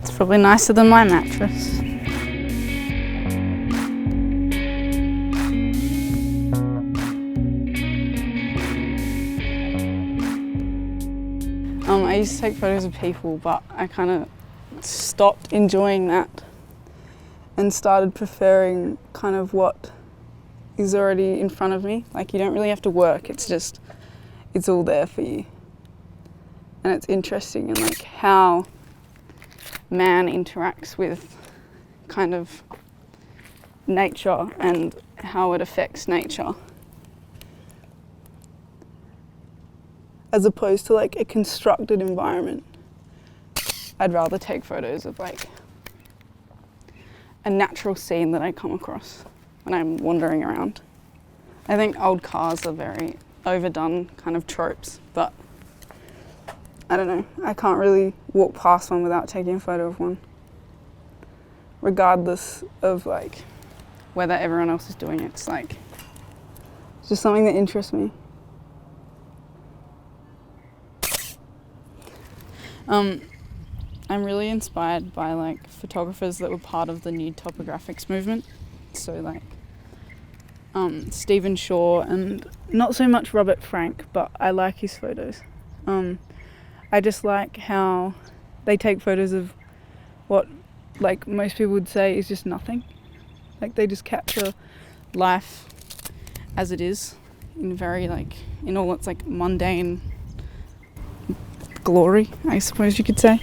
It's probably nicer than my mattress. I used to take photos of people, but I kind of stopped enjoying that and started preferring kind of what is already in front of me. Like, you don't really have to work, it's all there for you. And it's interesting in like how man interacts with kind of nature and how it affects nature, as opposed to like a constructed environment. I'd rather take photos of like a natural scene that I come across when I'm wandering around. I think old cars are very overdone kind of tropes, but I don't know, I can't really walk past one without taking a photo of one, regardless of like whether everyone else is doing it. It's like, it's just something that interests me. I'm really inspired by like photographers that were part of the new topographics movement. So like Stephen Shaw, and not so much Robert Frank, but I like his photos. I just like how they take photos of what like most people would say is just nothing. Like, they just capture life as it is in very like, in all its like mundane glory, I suppose you could say.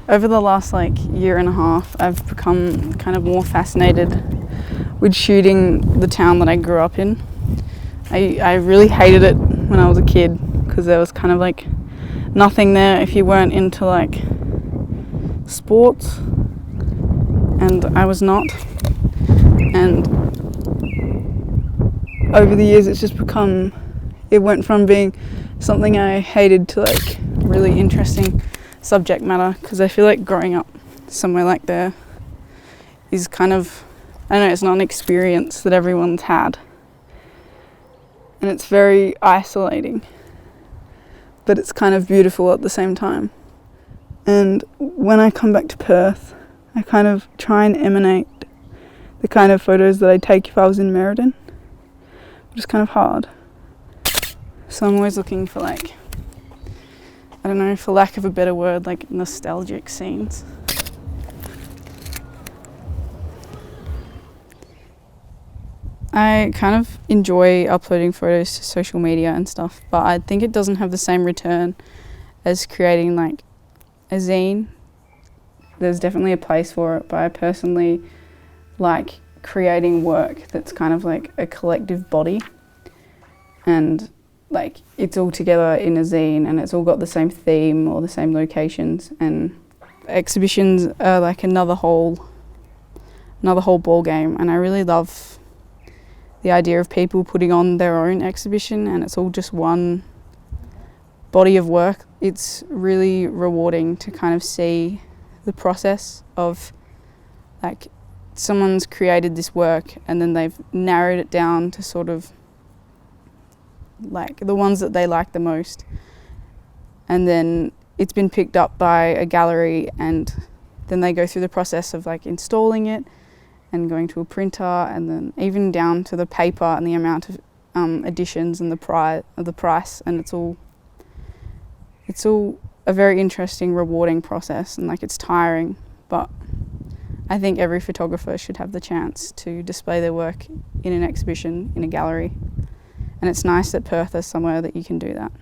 Over the last like year and a half, I've become kind of more fascinated with shooting the town that I grew up in. I really hated it when I was a kid because there was kind of like nothing there if you weren't into like sports, and I was not. And over the years it's just become, it went from being something I hated to like really interesting subject matter, because I feel like growing up somewhere like there is kind of, I don't know, it's not an experience that everyone's had, and it's very isolating, but it's kind of beautiful at the same time. And when I come back to Perth, I kind of try and emanate the kind of photos that I'd take if I was in Merredin, which is kind of hard. So I'm always looking for like, I don't know, for lack of a better word, like nostalgic scenes. I kind of enjoy uploading photos to social media and stuff, but I think it doesn't have the same return as creating like a zine. There's definitely a place for it, but I personally like creating work that's kind of like a collective body, and like it's all together in a zine and it's all got the same theme or the same locations. And exhibitions are like another whole ball game, and I really love the idea of people putting on their own exhibition and it's all just one body of work. It's really rewarding to kind of see the process of like someone's created this work and then they've narrowed it down to sort of like the ones that they like the most, and then it's been picked up by a gallery, and then they go through the process of like installing it and going to a printer, and then even down to the paper and the amount of editions and the price, and it's all a very interesting, rewarding process, and like it's tiring, but I think every photographer should have the chance to display their work in an exhibition in a gallery, and it's nice that Perth is somewhere that you can do that.